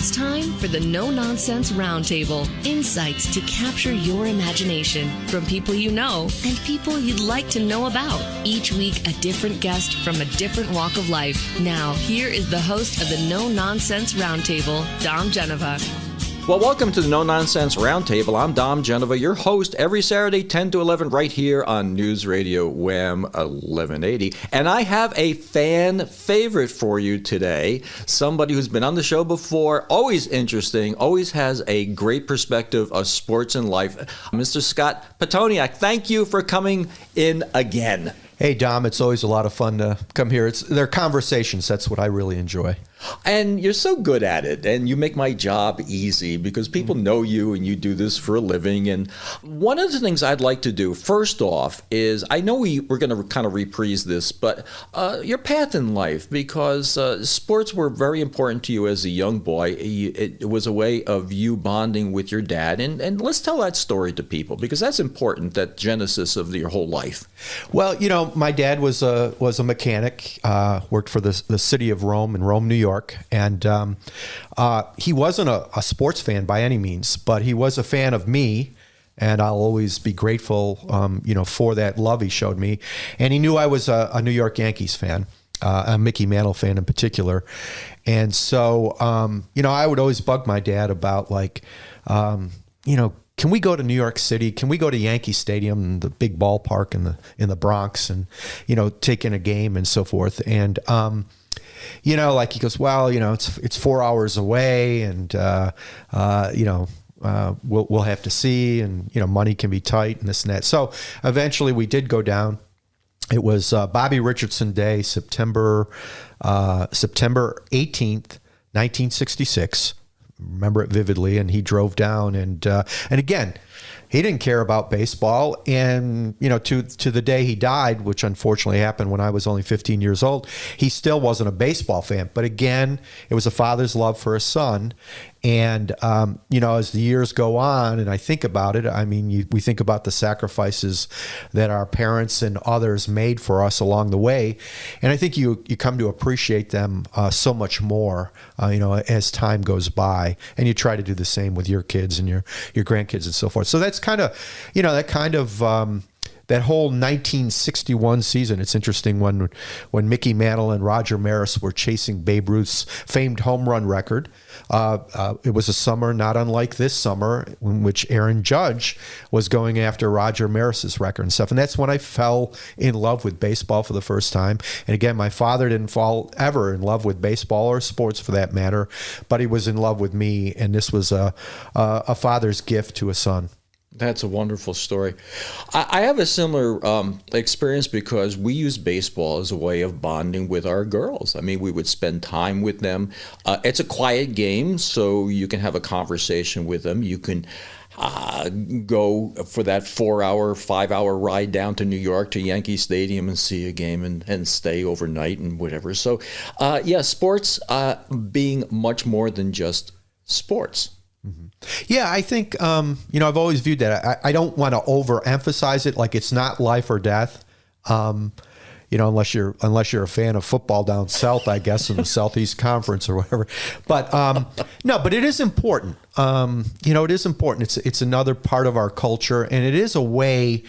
It's time for the No Nonsense Roundtable. Insights to capture your imagination from people you know and people you'd like to know about. Each week, a different guest from a different walk of life. Now, here is the host of the No Nonsense Roundtable, Dom Genova. Well, welcome to the No Nonsense Roundtable. I'm Dom Genova, your host every Saturday, 10 to 11, right here on News Radio WHAM 1180. And I have a fan favorite for you today, somebody who's been on the show before, always interesting, always has a great perspective of sports and life. Mr. Scott Pitoniak, thank you for coming in again. Hey, Dom, it's always a lot of fun to come here. They're conversations. That's what I really enjoy. And you're so good at it, and you make my job easy because people know you and you do this for a living. And one of the things I'd like to do, first off, is I know we're going to kind of reprise this, but your path in life, because sports were very important to you as a young boy. It was a way of you bonding with your dad. And let's tell that story to people, because that's important, that genesis of your whole life. Well, you know, my dad was a mechanic, worked for the city of Rome in Rome, New York. And he wasn't a sports fan by any means, but he was a fan of me. And I'll always be grateful, for that love he showed me. And he knew I was a New York Yankees fan, a Mickey Mantle fan in particular. And so, I would always bug my dad about can we go to New York City? Can we go to Yankee Stadium, the big ballpark in the Bronx, and take in a game and so forth? And he goes, well, it's 4 hours away, and we'll have to see, and money can be tight and this and that. So eventually we did go down. It was Bobby Richardson Day, September 18th, 1966. Remember it vividly, and he drove down, and again, he didn't care about baseball, and to the day he died, which unfortunately happened when I was only 15 years old, he still wasn't a baseball fan. But again, it was a father's love for his son. And, as the years go on and I think about it, we think about the sacrifices that our parents and others made for us along the way. And I think you come to appreciate them so much more, as time goes by. And you try to do the same with your kids and your grandkids and so forth. So that's kind of, that whole 1961 season. It's interesting when Mickey Mantle and Roger Maris were chasing Babe Ruth's famed home run record. It was a summer not unlike this summer in which Aaron Judge was going after Roger Maris's record and stuff. And that's when I fell in love with baseball for the first time. And again, my father didn't fall ever in love with baseball or sports for that matter, but he was in love with me. And this was a father's gift to a son. That's a wonderful story. I have a similar experience because we use baseball as a way of bonding with our girls. we would spend time with them. It's a quiet game, so you can have a conversation with them. You can go for that 4-hour, 5-hour ride down to New York to Yankee Stadium and see a game and stay overnight and whatever. So, sports being much more than just sports. Mm-hmm. Yeah, I think, I've always viewed that. I don't want to overemphasize it, like it's not life or death, unless you're a fan of football down south, I guess, in the Southeast Conference or whatever. But no, but it is important. It is important. It's another part of our culture, and it is a way,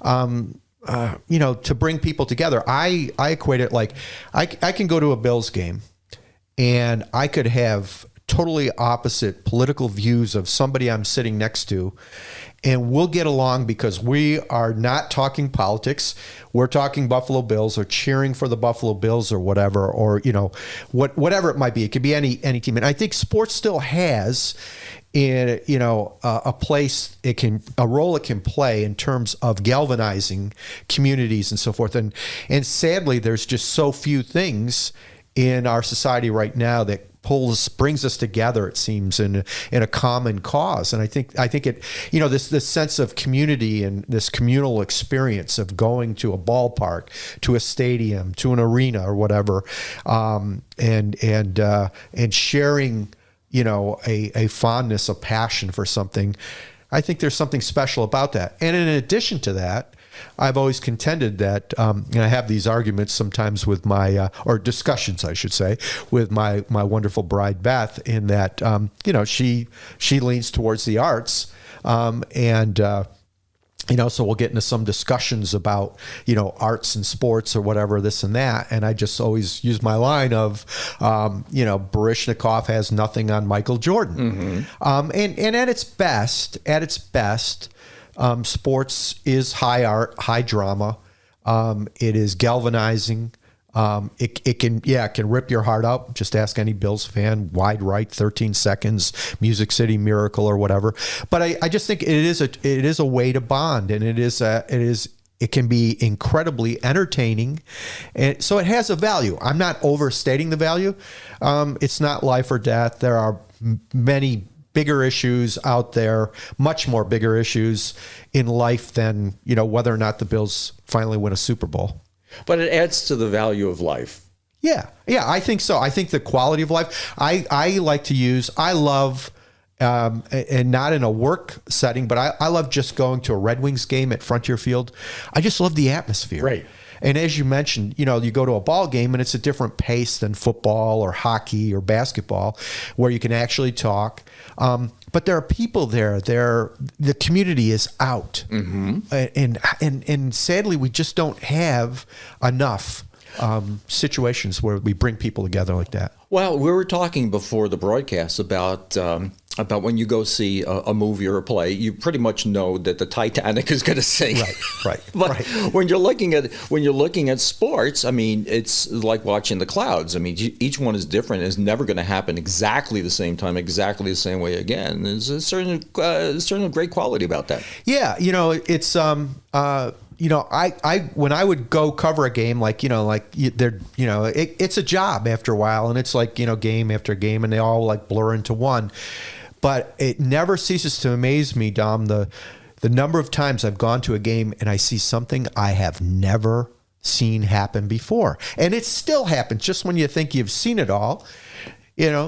to bring people together. I equate it like I can go to a Bills game, and I could have totally opposite political views of somebody I'm sitting next to, and we'll get along because we are not talking politics. We're talking Buffalo Bills or cheering for the Buffalo Bills or whatever, or whatever it might be. It could be any team, and I think sports still has a place a role it can play in terms of galvanizing communities and so forth. And sadly, there's just so few things in our society right now that brings us together, it seems, in a common cause. And I think it, this sense of community and this communal experience of going to a ballpark, to a stadium, to an arena or whatever, and sharing, a fondness, a passion for something. I think there's something special about that. And in addition to that, I've always contended that, and I have these arguments sometimes with my, or discussions, I should say, with my wonderful bride Beth, in that she leans towards the arts, so we'll get into some discussions about, arts and sports or whatever, this and that. And I just always use my line of, Baryshnikov has nothing on Michael Jordan. And at its best, sports is high art, high drama. It is galvanizing. It can rip your heart out. Just ask any Bills fan. Wide right, 13 seconds, Music City Miracle or whatever. But I just think it is a way to bond, and it can be incredibly entertaining, and so it has a value. I'm not overstating the value. It's not life or death. There are many bigger issues out there, much more bigger issues in life than whether or not the Bills finally win a Super Bowl. But it adds to the value of life. Yeah, I think so. I think the quality of life. I love, and not in a work setting, but I love just going to a Red Wings game at Frontier Field. I just love the atmosphere. Right. And as you mentioned, you go to a ball game and it's a different pace than football or hockey or basketball, where you can actually talk. But there are people there. The community is out, and sadly, we just don't have enough situations where we bring people together like that. Well, we were talking before the broadcast about when you go see a movie or a play, you pretty much know that the Titanic is going to sink. Right. But when you're looking at sports, I mean, it's like watching the clouds. I mean, each one is different. It's never going to happen exactly the same time, exactly the same way again. There's a certain great quality about that. Yeah, it's I when I would go cover a game, it's a job after a while, and it's like, game after game, and they all like blur into one. But it never ceases to amaze me, Dom, the number of times I've gone to a game and I see something I have never seen happen before. And it still happens just when you think you've seen it all.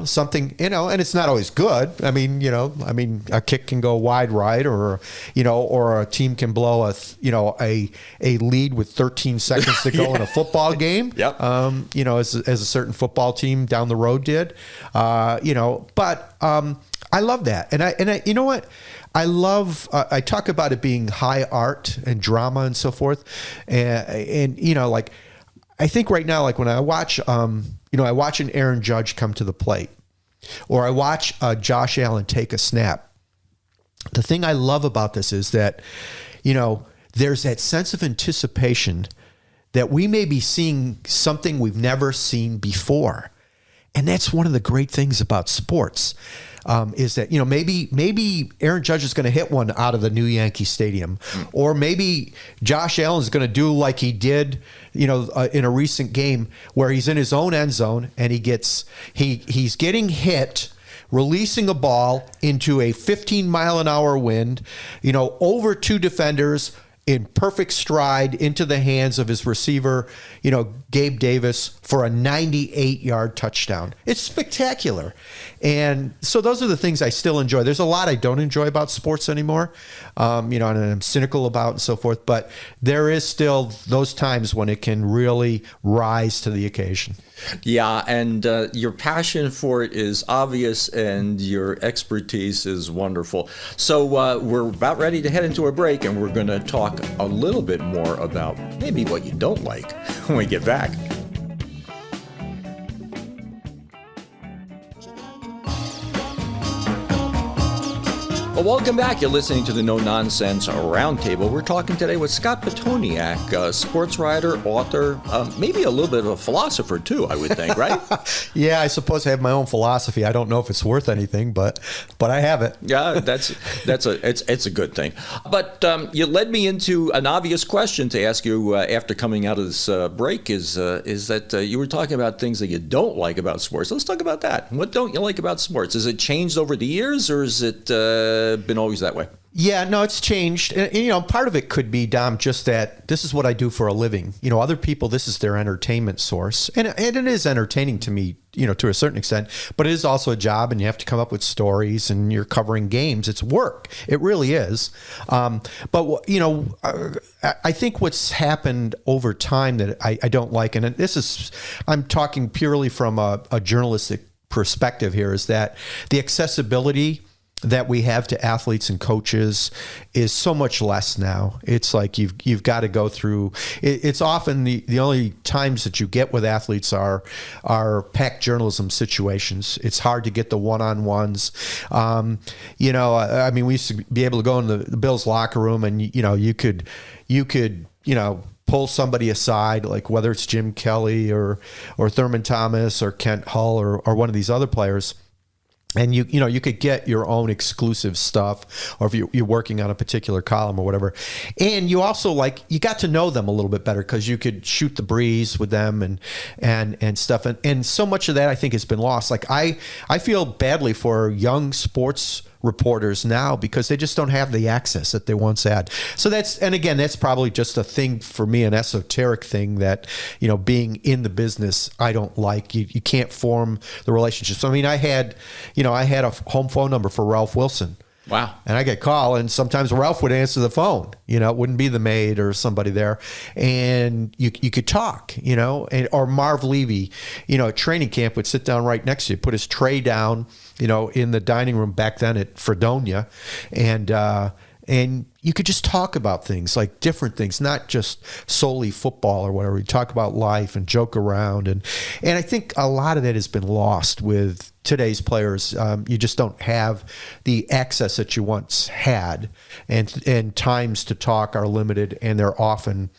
Something, and it's not always good. I mean, a kick can go wide right, or a team can blow a lead with 13 seconds to go in a football game. Yep. As a certain football team down the road did. But I love that. And I you know what? I love, I talk about it being high art and drama and so forth. And I think right now, like when I watch, I watch an Aaron Judge come to the plate, or I watch Josh Allen take a snap. The thing I love about this is that, there's that sense of anticipation that we may be seeing something we've never seen before. And that's one of the great things about sports. Is that, maybe Aaron Judge is going to hit one out of the new Yankee Stadium, or maybe Josh Allen is going to do like he did, in a recent game where he's in his own end zone and he's getting hit, releasing a ball into a 15-mile-an-hour wind, over two defenders in perfect stride into the hands of his receiver, Gabe Davis, for a 98-yard touchdown. It's spectacular. And so those are the things I still enjoy. There's a lot I don't enjoy about sports anymore, and I'm cynical about and so forth, but there is still those times when it can really rise to the occasion. Yeah, and your passion for it is obvious, and your expertise is wonderful. So we're about ready to head into a break, and we're going to talk a little bit more about maybe what you don't like when we get back. Well, welcome back. You're listening to the No Nonsense Roundtable. We're talking today with Scott Pitoniak, sports writer, author, maybe a little bit of a philosopher too, I would think, right? Yeah, I suppose I have my own philosophy. I don't know if it's worth anything, but I have it. Yeah, it's a good thing. But you led me into an obvious question to ask you after coming out of this break is that you were talking about things that you don't like about sports. Let's talk about that. What don't you like about sports? Has it changed over the years, or is it been always that way? Yeah, no, it's changed. And, part of it could be, Dom, just that this is what I do for a living. Other people, this is their entertainment source. And it is entertaining to me, to a certain extent, but it is also a job and you have to come up with stories and you're covering games. It's work. It really is. But, I think what's happened over time that I don't like, and I'm talking purely from a journalistic perspective here, is that the accessibility that we have to athletes and coaches is so much less now. It's like you've got to go through. It's often the only times that you get with athletes are packed journalism situations. It's hard to get the one-on-ones. We used to be able to go in the Bills locker room and you could pull somebody aside, like whether it's Jim Kelly or Thurman Thomas or Kent Hull or one of these other players. And you could get your own exclusive stuff, or if you're working on a particular column or whatever. And you also you got to know them a little bit better because you could shoot the breeze with them and stuff. And so much of that I think has been lost. Like I feel badly for young sports reporters now because they just don't have the access that they once had. So that's probably just a thing for me, an esoteric thing that, being in the business, I don't like. You can't form the relationships. I mean, I had a home phone number for Ralph Wilson. Wow. And I get call, and sometimes Ralph would answer the phone. It wouldn't be the maid or somebody there. And you could talk, or Marv Levy, at training camp would sit down right next to you, put his tray down, in the dining room back then at Fredonia. And you could just talk about things, like different things, not just solely football or whatever. You talk about life and joke around. And I think a lot of that has been lost with today's players. You just don't have the access that you once had. And times to talk are limited, and they're often,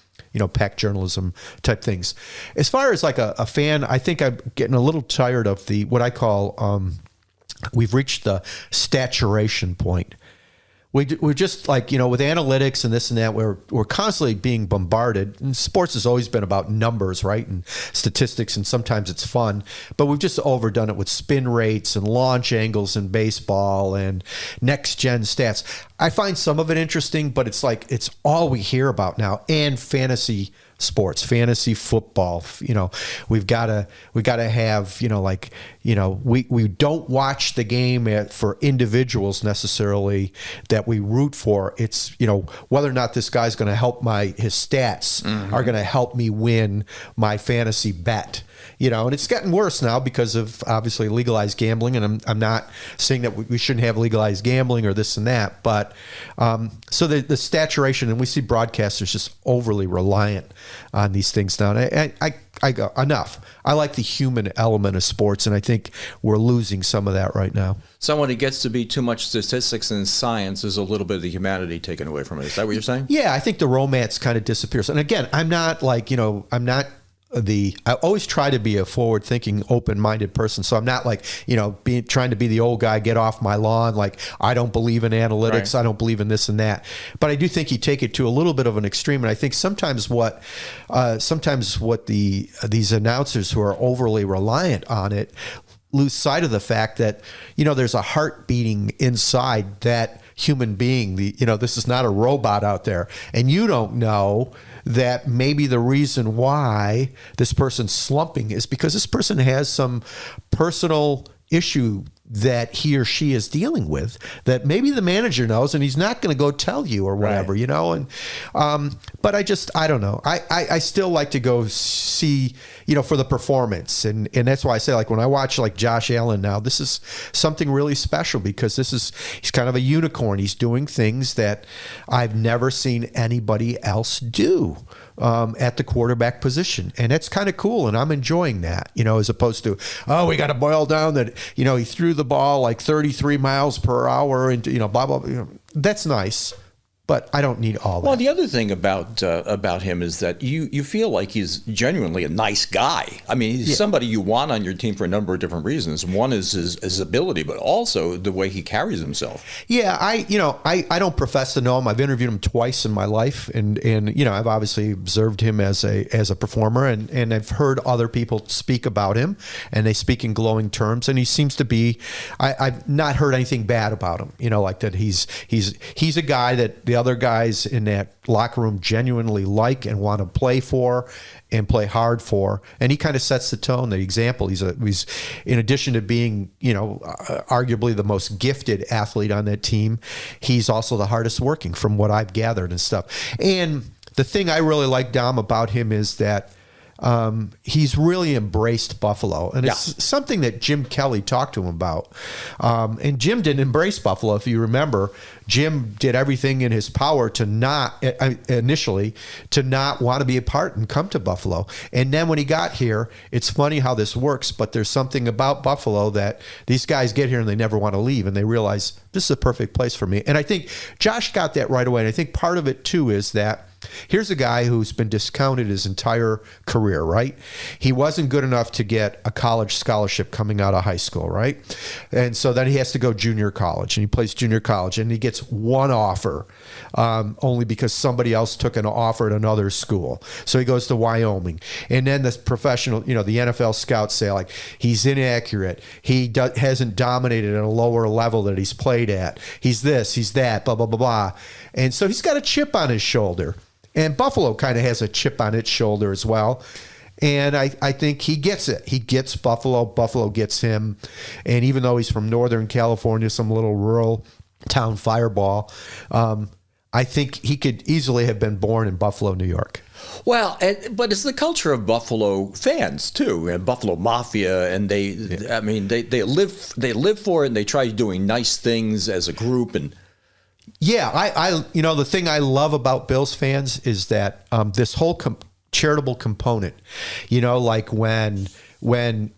pack journalism type things. As far as like a fan, I think I'm getting a little tired of what I call, we've reached the saturation point. We're just like, with analytics and this and that, we're constantly being bombarded. And sports has always been about numbers, right? And statistics, and sometimes it's fun. But we've just overdone it with spin rates and launch angles in baseball and next-gen stats. I find some of it interesting, but it's like it's all we hear about now. And fantasy sports, fantasy football. We've got to have, we don't watch the game for individuals necessarily that we root for. It's, whether or not this guy's going to help his stats are going to help me win my fantasy bet. And it's gotten worse now because of obviously legalized gambling. And I'm not saying that we shouldn't have legalized gambling or this and that, but so the saturation, and we see broadcasters just overly reliant on these things now. And I go, enough. I like the human element of sports, and I think we're losing some of that right now. So when it gets to be too much statistics and science, there's a little bit of the humanity taken away from it. Is that what you're saying? Yeah, I think the romance kind of disappears. And again, I'm not I always try to be a forward-thinking, open-minded person. So I'm not like, trying to be the old guy, get off my lawn. Like, I don't believe in analytics. Right. I don't believe in this and that. But I do think you take it to a little bit of an extreme. And I think sometimes what these announcers who are overly reliant on it lose sight of the fact that, there's a heart beating inside that human being. This is not a robot out there. And you don't know that maybe the reason why this person's slumping is because this person has some personal issue that he or she is dealing with that maybe the manager knows, and he's not going to go tell you or whatever, right. And but I don't know. I still like to go see, for the performance, and that's why I say, like, when I watch like Josh Allen now, this is something really special because he's kind of a unicorn. He's doing things that I've never seen anybody else do at the quarterback position, and that's kind of cool, and I'm enjoying that, as opposed to, we got to boil down that he threw the ball like 33 miles per hour and blah blah blah. That's nice, But I don't need all that. Well, the other thing about him is that you feel like he's genuinely a nice guy. I mean, he's somebody you want on your team for a number of different reasons. One is his ability, but also the way he carries himself. Yeah, I don't profess to know him. I've interviewed him twice in my life, and I've obviously observed him as a performer, and I've heard other people speak about him, and they speak in glowing terms. And he seems to be. I've not heard anything bad about him. Like that. He's a guy that the other guys in that locker room genuinely like and want to play for and play hard for, and he kind of sets the tone, the example. He's in addition to being arguably the most gifted athlete on that team, he's also the hardest working from what I've gathered and stuff. And the thing I really like, Dom, about him is that he's really embraced Buffalo, and it's something that Jim Kelly talked to him about. And Jim didn't embrace Buffalo. If you remember, Jim did everything in his power to not want to be a part and come to Buffalo. And then when he got here, it's funny how this works, but there's something about Buffalo that these guys get here and they never want to leave, and they realize this is a perfect place for me. And I think Josh got that right away. And I think part of it too is that here's a guy who's been discounted his entire career, right? He wasn't good enough to get a college scholarship coming out of high school, right? And so then he has to go junior college, and he plays junior college, and he gets one offer only because somebody else took an offer at another school. So he goes to Wyoming. And then the professional, the NFL scouts say, like, he's inaccurate. He hasn't dominated at a lower level that he's played at. He's this, he's that, blah, blah, blah, blah. And so he's got a chip on his shoulder. And Buffalo kind of has a chip on its shoulder as well. And I think he gets it. He gets Buffalo. Buffalo gets him. And even though he's from Northern California, some little rural town fireball, I think he could easily have been born in Buffalo, New York. Well, but it's the culture of Buffalo fans too, and Buffalo Mafia, and they live for it, and they try doing nice things as a group. And yeah, I the thing I love about Bills fans is that this whole charitable component, like when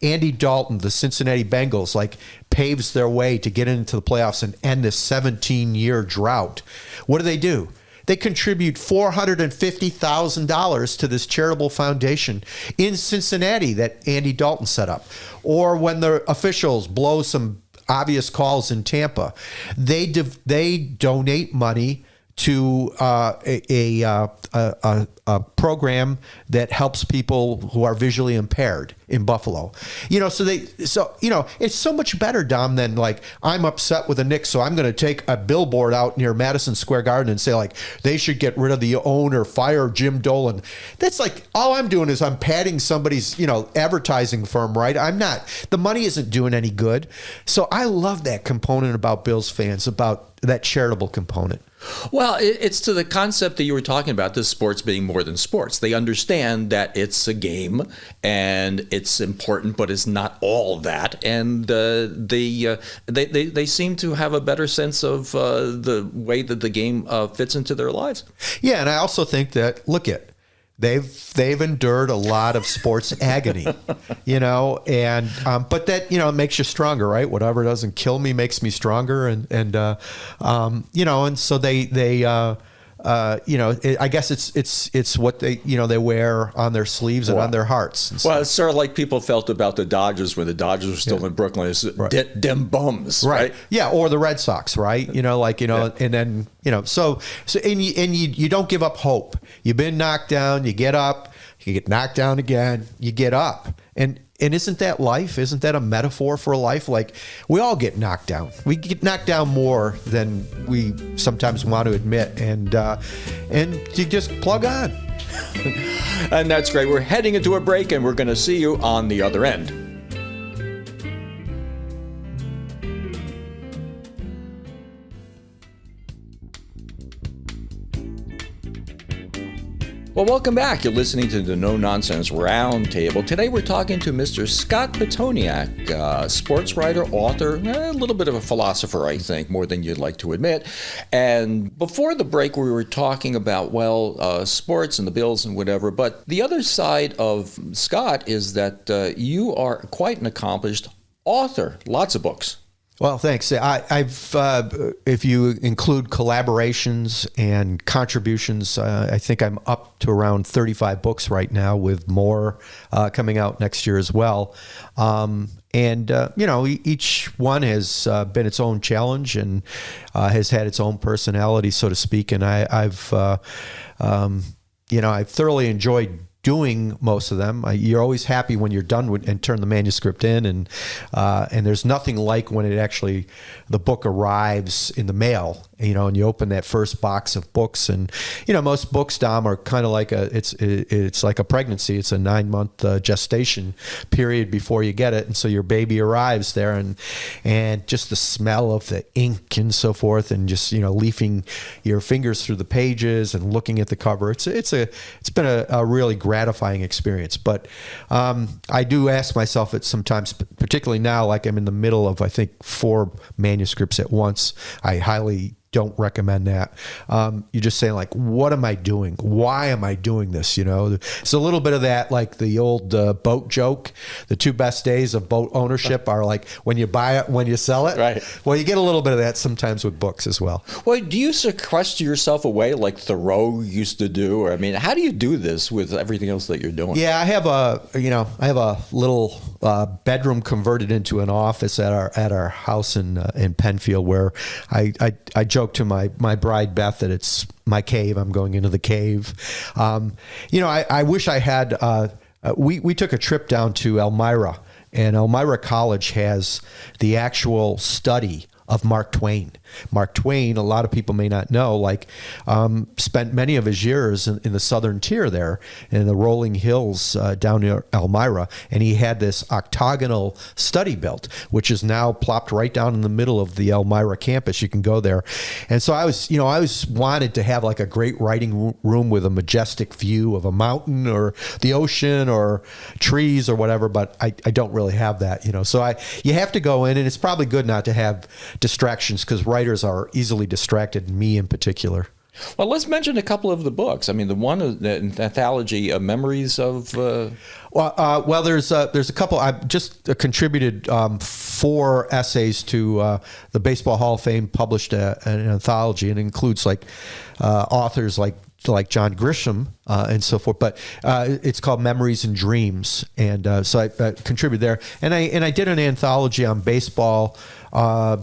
Andy Dalton, the Cincinnati Bengals, like paves their way to get into the playoffs and end this 17-year drought, what do? They contribute $450,000 to this charitable foundation in Cincinnati that Andy Dalton set up. Or when the officials blow some obvious calls in Tampa, they donate money to a program that helps people who are visually impaired in Buffalo. It's so much better, Dom, than like, I'm upset with the Knicks, so I'm going to take a billboard out near Madison Square Garden and say, like, they should get rid of the owner, fire Jim Dolan. That's like, all I'm doing is I'm padding somebody's, advertising firm, right? The money isn't doing any good. So I love that component about Bills fans, about that charitable component. Well, it's to the concept that you were talking about, this sports being more than sports. They understand that it's a game and it's important, but it's not all that. And they seem to have a better sense of the way that the game fits into their lives. Yeah, and I also think that, they've endured a lot of sports agony, and but that it makes you stronger, right? Whatever doesn't kill me makes me stronger, and so they I guess it's what they wear on their sleeves and on their hearts. Well, it's sort of like people felt about the Dodgers when the Dodgers were still in Brooklyn. It's dem bums, right? Yeah, or the Red Sox, right? And then so you don't give up hope. You've been knocked down, you get up, you get knocked down again, you get up, and isn't that life? Isn't that a metaphor for life? Like, we all get knocked down. We get knocked down more than we sometimes want to admit, and you just plug on. And that's great. We're heading into a break, and we're going to see you on the other end. Well, welcome back. You're listening to the No Nonsense Roundtable. Today we're talking to Mr. Scott Pitoniak, sports writer, author, a little bit of a philosopher, I think, more than you'd like to admit. And before the break, we were talking about, sports and the Bills and whatever. But the other side of Scott is that you are quite an accomplished author. Lots of books. Well, thanks. I've if you include collaborations and contributions, I think I'm up to around 35 books right now, with more coming out next year as well. Each one has been its own challenge and has had its own personality, so to speak. And I've thoroughly enjoyed doing most of them. You're always happy when you're done and turn the manuscript in, and there's nothing like when the book arrives in the mail, and you open that first box of books, and most books, Dom, are kind of like it's like a pregnancy. It's a 9-month gestation period before you get it, and so your baby arrives there, and just the smell of the ink and so forth, and just leafing your fingers through the pages and looking at the cover. It's been a really gratifying experience. But I do ask myself it sometimes, particularly now, like I'm in the middle of, I think, 4 manuscripts at once. I highly don't recommend that. You're just saying, like, what am I doing? Why am I doing this? It's a little bit of that, like the old boat joke. The 2 best days of boat ownership are like when you buy it, when you sell it. Right. Well, you get a little bit of that sometimes with books as well. Well, do you sequester yourself away like Thoreau used to do? Or, I mean, how do you do this with everything else that you're doing? Yeah, I have a little bedroom converted into an office at our house in Penfield, where I joke to my bride Beth that it's my cave. I'm going into the cave. I wish I had. We took a trip down to Elmira, and Elmira College has the actual study of Mark Twain. Mark Twain, a lot of people may not know, spent many of his years in the southern tier there in the rolling hills down near Elmira, and he had this octagonal study built, which is now plopped right down in the middle of the Elmira campus. You can go there. And so I always wanted to have like a great writing room with a majestic view of a mountain or the ocean or trees or whatever, but I don't really have that, So you have to go in, and it's probably good not to have distractions, because writers are easily distracted, me in particular. Well, let's mention a couple of the books. I mean, the one, the anthology, Memories of... Well, there's a couple. I've just contributed 4 essays to the Baseball Hall of Fame, published an anthology, and it includes authors like John Grisham and so forth, but it's called Memories and Dreams, and so I contributed there, and I did an anthology on baseball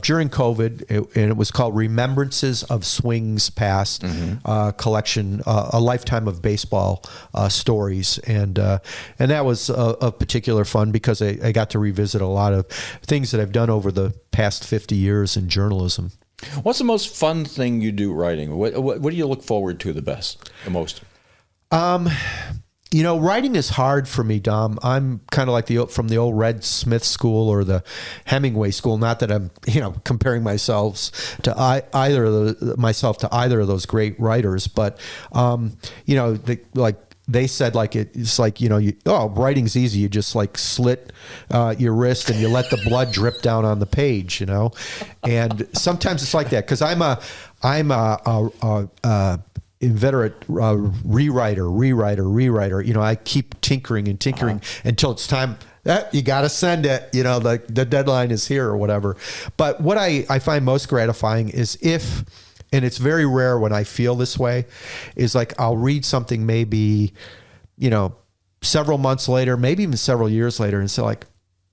during COVID, and it was called Remembrances of Swings Past, collection, a lifetime of baseball stories, and that was of particular fun because I got to revisit a lot of things that I've done over the past 50 years in journalism. What's the most fun thing you do writing? What do you look forward to the most? Writing is hard for me, Dom. I'm kind of like from the old Red Smith school or the Hemingway school. Not that I'm, comparing myself to either of those great writers, but they said, it's like, writing's easy. You just slit your wrist and you let the blood drip down on the page, and sometimes it's like that. Cause I'm a inveterate rewriter. I keep tinkering until it's time. You got to send it, the deadline is here or whatever. But what I find most gratifying is and it's very rare when I feel this way, is I'll read something maybe, several months later, maybe even several years later, and say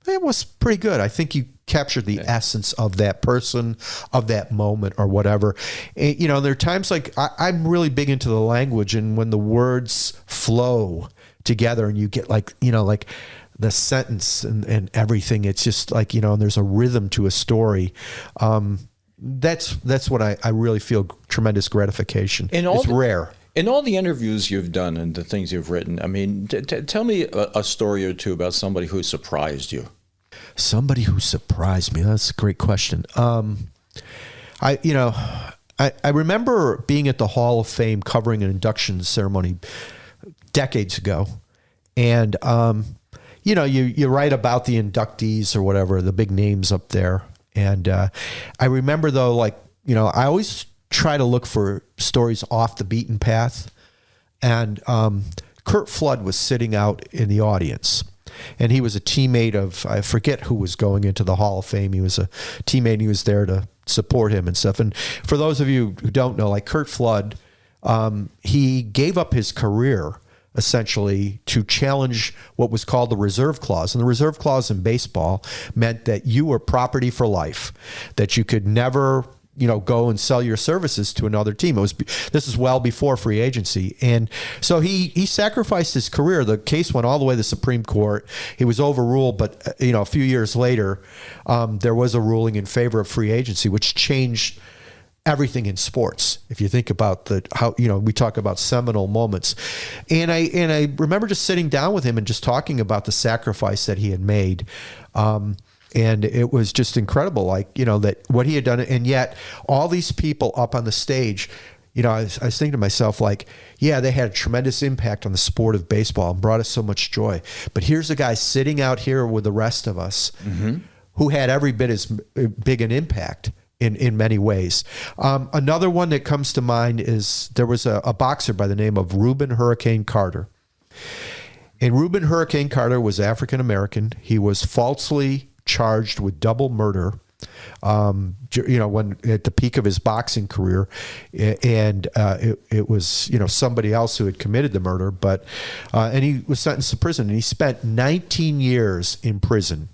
it was pretty good. I think you captured the essence of that person, of that moment or whatever. And, there are times I'm really big into the language, and when the words flow together and you get the sentence and everything, it's just and there's a rhythm to a story. That's what I really feel tremendous gratification. It's rare. In all the interviews you've done and the things you've written, I mean, tell me a story or two about somebody who surprised you. Somebody who surprised me. That's a great question. I remember being at the Hall of Fame covering an induction ceremony decades ago, and you write about the inductees or whatever, the big names up there. And I remember, though, I always try to look for stories off the beaten path. And Curt Flood was sitting out in the audience. And he was a teammate of, I forget who was going into the Hall of Fame. He was a teammate, and he was there to support him and stuff. And for those of you who don't know, like Curt Flood, he gave up his career essentially to challenge what was called the reserve clause. And the reserve clause in baseball meant that you were property for life, that you could never, go and sell your services to another team. This is well before free agency. And so he sacrificed his career. The case went all the way to the Supreme Court. He was overruled, but a few years later, there was a ruling in favor of free agency, which changed everything in sports. If you think about how we talk about seminal moments, and I remember just sitting down with him and just talking about the sacrifice that he had made, and it was just incredible, that what he had done, and yet all these people up on the stage. I was thinking to myself, they had a tremendous impact on the sport of baseball and brought us so much joy. But here's a guy sitting out here with the rest of us who had every bit as big an impact in many ways. Another one that comes to mind is there was a boxer by the name of Reuben Hurricane Carter. And Reuben Hurricane Carter was African-American. He was falsely charged with double murder, when at the peak of his boxing career, and it was somebody else who had committed the murder, but and he was sentenced to prison, and he spent 19 years in prison,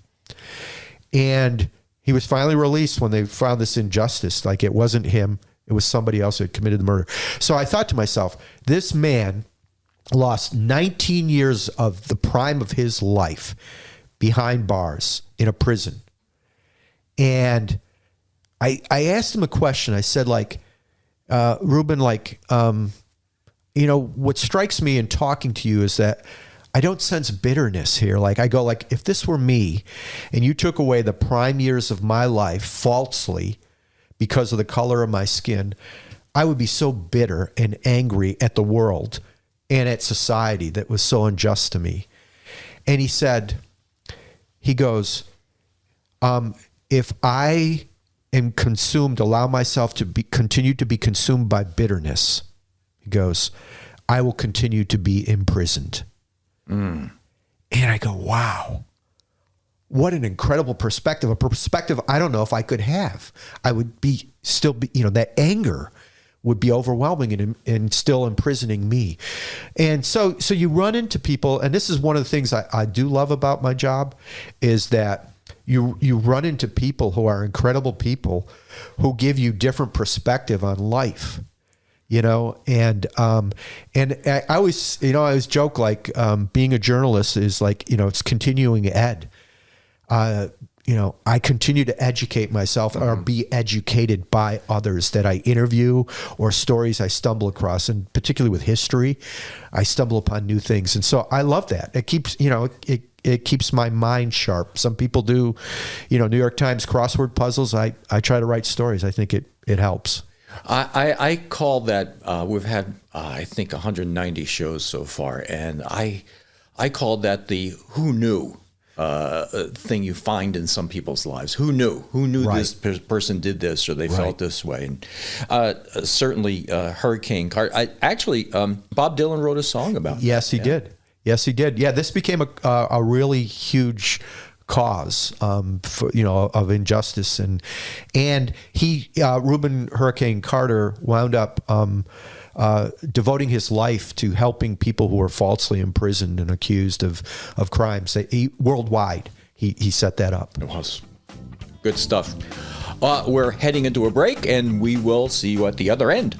and he was finally released when they found this injustice, it wasn't him, it was somebody else who had committed the murder. So I thought to myself, this man lost 19 years of the prime of his life behind bars in a prison. And I asked him a question. I said, Reuben, what strikes me in talking to you is that I don't sense bitterness here. I go, if this were me and you took away the prime years of my life falsely because of the color of my skin, I would be so bitter and angry at the world and at society that was so unjust to me. And he goes, if I am consumed, allow myself to continue to be consumed by bitterness, he goes, I will continue to be imprisoned. And I go, wow, what an incredible perspective, a perspective I don't know if I could have. I would still be, that anger would be overwhelming and still imprisoning me. And so you run into people, and this is one of the things I do love about my job, is that you run into people who are incredible people who give you different perspective on life. And I always joke being a journalist is it's continuing ed. I continue to educate myself or be educated by others that I interview or stories I stumble across, and particularly with history, I stumble upon new things. And so I love that. It keeps, it keeps my mind sharp. Some people do, New York Times crossword puzzles. I try to write stories. I think it helps. I call that, we've had, I think 190 shows so far, and I call that the who knew thing you find in some people's lives. Who knew? Who knew Right. this person did this or they felt this way? And certainly Hurricane Carter. Bob Dylan wrote a song about Yes, he did. Yes, he did. Yeah, this became a really huge cause of injustice, and he Reuben Hurricane Carter wound up devoting his life to helping people who were falsely imprisoned and accused of crimes. Worldwide, he set that up. It was good stuff. We're heading into a break, and we will see you at the other end.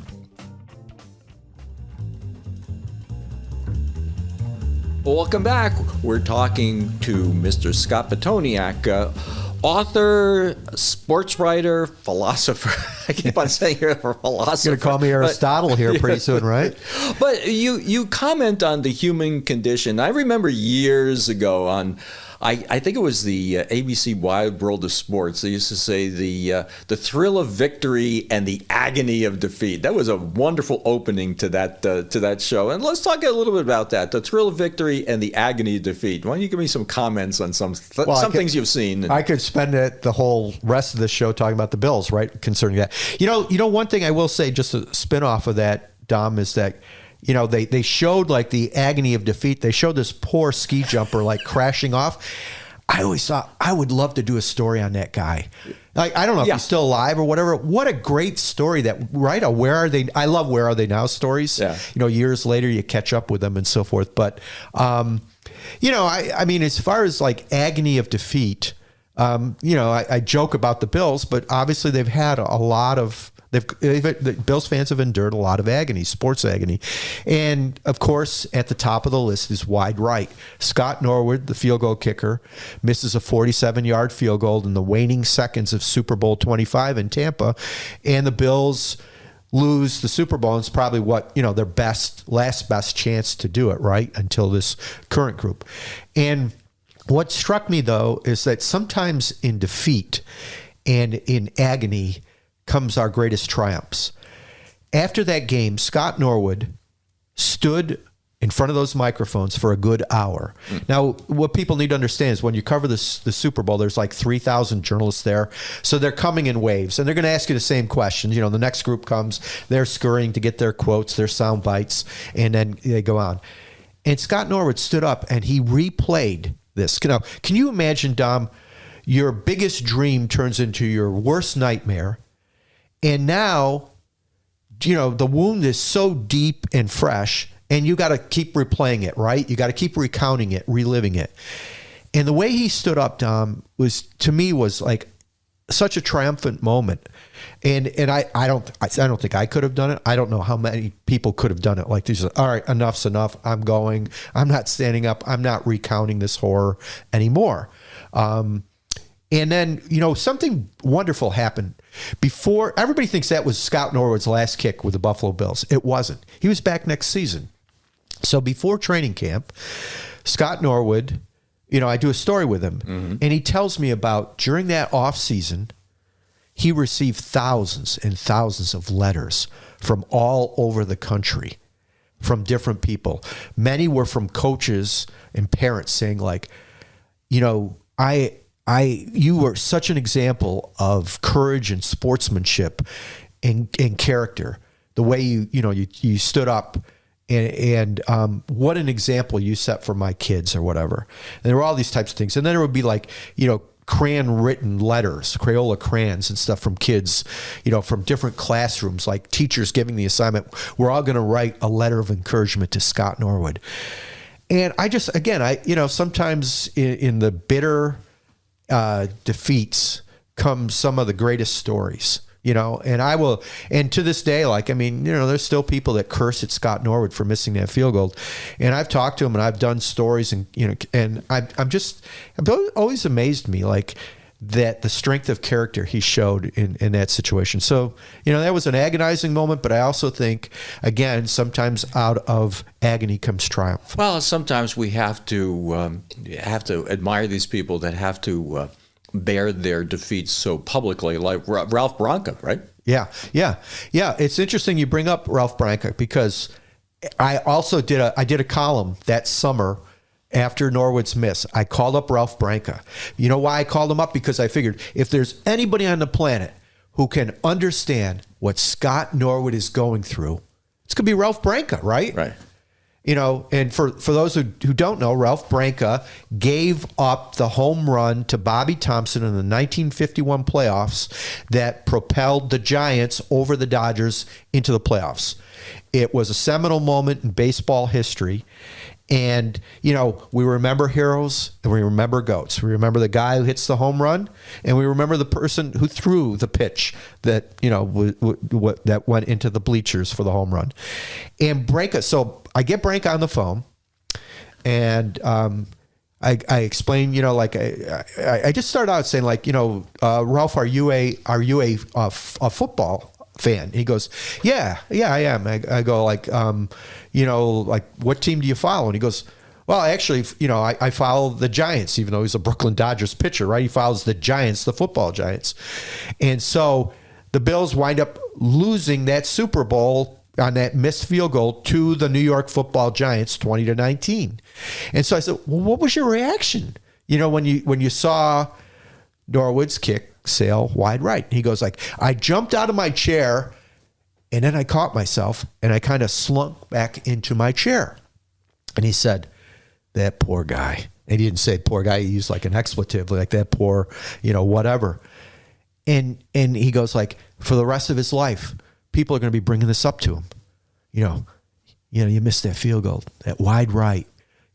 Welcome back. We're talking to Mr. Scott Pitoniak, author, sports writer, philosopher. I keep on saying you're a philosopher. You're going to call me Aristotle here pretty soon, right? But you comment on the human condition. I remember years ago on, I think it was the ABC Wide World of Sports. They used to say the thrill of victory and the agony of defeat. That was a wonderful opening to that show. And let's talk a little bit about that: the thrill of victory and the agony of defeat. Why don't you give me some comments on some things you've seen? I could spend the whole rest of the show talking about the Bills, right? Concerning that, one thing I will say, just a spin off of that, Dom, is that they showed like the agony of defeat. They showed this poor ski jumper like crashing off. I always thought I would love to do a story on that guy. Like, I don't know if he's still alive or whatever. What a great story that, right? Where are they? I love Where Are They Now stories. Yeah. Years later you catch up with them and so forth. But, I mean, as far as like agony of defeat, I joke about the Bills, but obviously they've had a lot of, the Bills fans have endured a lot of agony, sports agony. And, of course, at the top of the list is wide right. Scott Norwood, the field goal kicker, misses a 47-yard field goal in the waning seconds of Super Bowl 25 in Tampa. And the Bills lose the Super Bowl. And it's probably what, their last best chance to do it, right, until this current group. And what struck me, though, is that sometimes in defeat and in agony comes our greatest triumphs. After that game, Scott Norwood stood in front of those microphones for a good hour. Now, what people need to understand is when you cover the Super Bowl, there's like 3,000 journalists there. So they're coming in waves, and they're going to ask you the same questions. The next group comes, they're scurrying to get their quotes, their sound bites, and then they go on. And Scott Norwood stood up, and he replayed this. Now, can you imagine, Dom, your biggest dream turns into your worst nightmare, and now, the wound is so deep and fresh, and you got to keep replaying it, right? You got to keep recounting it, reliving it. And the way he stood up, Dom, was like such a triumphant moment. And I don't think I could have done it. I don't know how many people could have done it like this. All right, enough's enough. I'm going. I'm not standing up. I'm not recounting this horror anymore. And then, something wonderful happened. Before, everybody thinks that was Scott Norwood's last kick with the Buffalo Bills. It wasn't. He was back next season. So before training camp, Scott Norwood, I do a story with him, and he tells me about during that off season, he received thousands and thousands of letters from all over the country, from different people. Many were from coaches and parents saying like, you were such an example of courage and sportsmanship and character. The way you stood up and what an example you set for my kids or whatever. And there were all these types of things. And then there would be like, crayon written letters, Crayola crayons and stuff from kids, from different classrooms, like teachers giving the assignment. We're all going to write a letter of encouragement to Scott Norwood. And I sometimes in the bitter defeats come some of the greatest stories, and to this day, there's still people that curse at Scott Norwood for missing that field goal. And I've talked to him and I've done stories and I've always amazed me, like that the strength of character he showed in that situation. So, that was an agonizing moment, but I also think, again, sometimes out of agony comes triumph. Well, sometimes we have to admire these people that have to bear their defeats so publicly, like Ralph Branca, right? Yeah. It's interesting you bring up Ralph Branca because I also did a column that summer after Norwood's miss. I called up Ralph Branca. You know why I called him up? Because I figured if there's anybody on the planet who can understand what Scott Norwood is going through, it's going to be Ralph Branca, right? Right. And for those who don't know, Ralph Branca gave up the home run to Bobby Thompson in the 1951 playoffs that propelled the Giants over the Dodgers into the playoffs. It was a seminal moment in baseball history. And, we remember heroes and we remember goats. We remember the guy who hits the home run, and we remember the person who threw the pitch that, that went into the bleachers for the home run. And Branca, so I get Branca on the phone, and I explain, I just started out saying, like, Ralph, are you a football fan? He goes, yeah, I am. I go like, like what team do you follow? And he goes, well, actually, I follow the Giants, even though he's a Brooklyn Dodgers pitcher, right? He follows the Giants, the football Giants. And so the Bills wind up losing that Super Bowl on that missed field goal to the New York Football Giants, 20-19. And so I said, well, what was your reaction? When you saw Norwood's kick sail wide right. He goes like, I jumped out of my chair And then I caught myself and I kind of slunk back into my chair. And he said, that poor guy. And he didn't say poor guy. He used like an expletive, like that poor, whatever. And he goes like, for the rest of his life, people are going to be bringing this up to him. You missed that field goal, that wide right,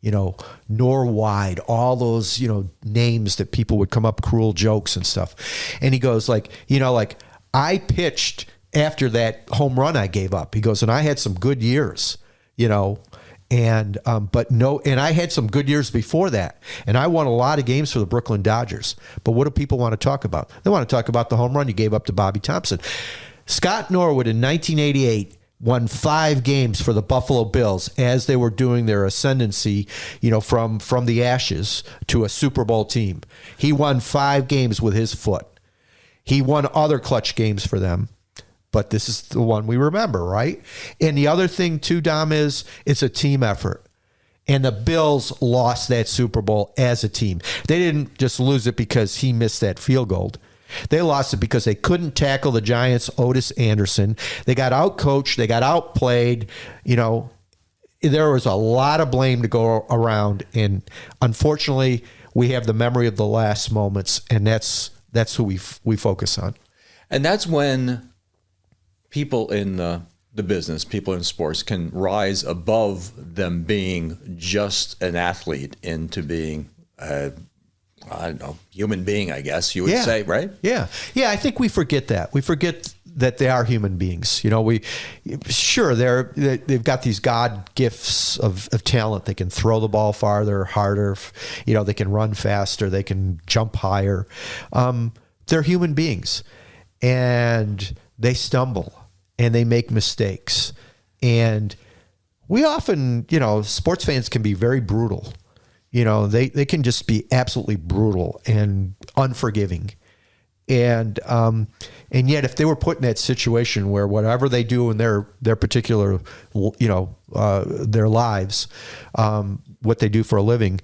nor wide, all those, names that people would come up, cruel jokes and stuff. And he goes like, I pitched after that home run I gave up. He goes, and I had some good years, and I had some good years before that. And I won a lot of games for the Brooklyn Dodgers. But what do people want to talk about? They want to talk about the home run you gave up to Bobby Thompson. Scott Norwood in 1988 won 5 games for the Buffalo Bills as they were doing their ascendancy, from the ashes to a Super Bowl team. He won 5 games with his foot. He won other clutch games for them. But this is the one we remember, right? And the other thing, too, Dom, is it's a team effort. And the Bills lost that Super Bowl as a team. They didn't just lose it because he missed that field goal. They lost it because they couldn't tackle the Giants' Otis Anderson. They got outcoached. They got outplayed. There was a lot of blame to go around. And unfortunately, we have the memory of the last moments, and that's who we focus on. And that's when people in the business, people in sports can rise above them being just an athlete into being human being, I guess you would say, right? Yeah. Yeah, I think we forget that. We forget that they are human beings. They've got these God gifts of talent. They can throw the ball farther, harder, they can run faster, they can jump higher. They're human beings, and they stumble and they make mistakes. And we often, sports fans can be very brutal. They can just be absolutely brutal and unforgiving. And yet if they were put in that situation where whatever they do in their particular, their lives, what they do for a living,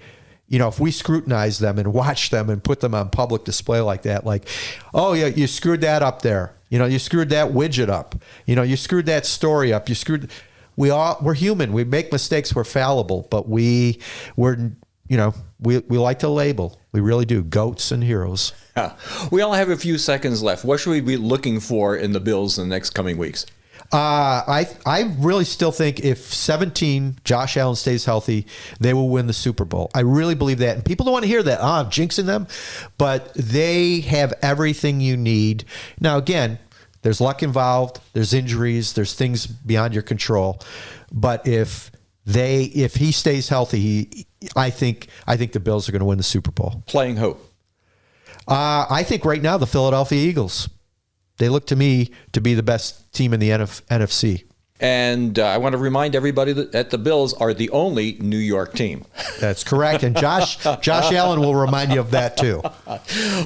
if we scrutinize them and watch them and put them on public display like that, like, oh yeah, you screwed that up there. You screwed that widget up. You screwed that story up. We're human. We make mistakes. We're fallible, but we like to label. We really do. Goats and heroes. Yeah. We only have a few seconds left. What should we be looking for in the Bills in the next coming weeks? I really still think if 17, Josh Allen stays healthy, they will win the Super Bowl. I really believe that. And people don't want to hear that. I'm jinxing them. But they have everything you need. Now, again, there's luck involved. There's injuries. There's things beyond your control. But if he stays healthy, I think the Bills are going to win the Super Bowl. Playing who? I think right now the Philadelphia Eagles. They look to me to be the best team in the NFC. And I want to remind everybody that the Bills are the only New York team. That's correct. And Josh Allen will remind you of that too.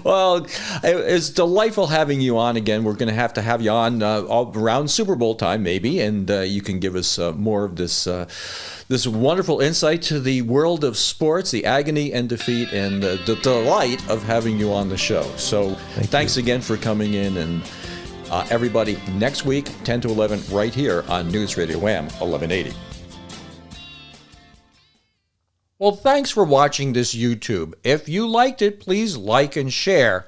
Well, it's delightful having you on again. We're going to have you on around Super Bowl time maybe, and you can give us more of this wonderful insight to the world of sports, the agony and defeat, and the delight of having you on the show. So thanks again for coming in, and everybody, next week, 10 to 11, right here on News Radio Wham 1180. Well, thanks for watching this YouTube. If you liked it, please like and share.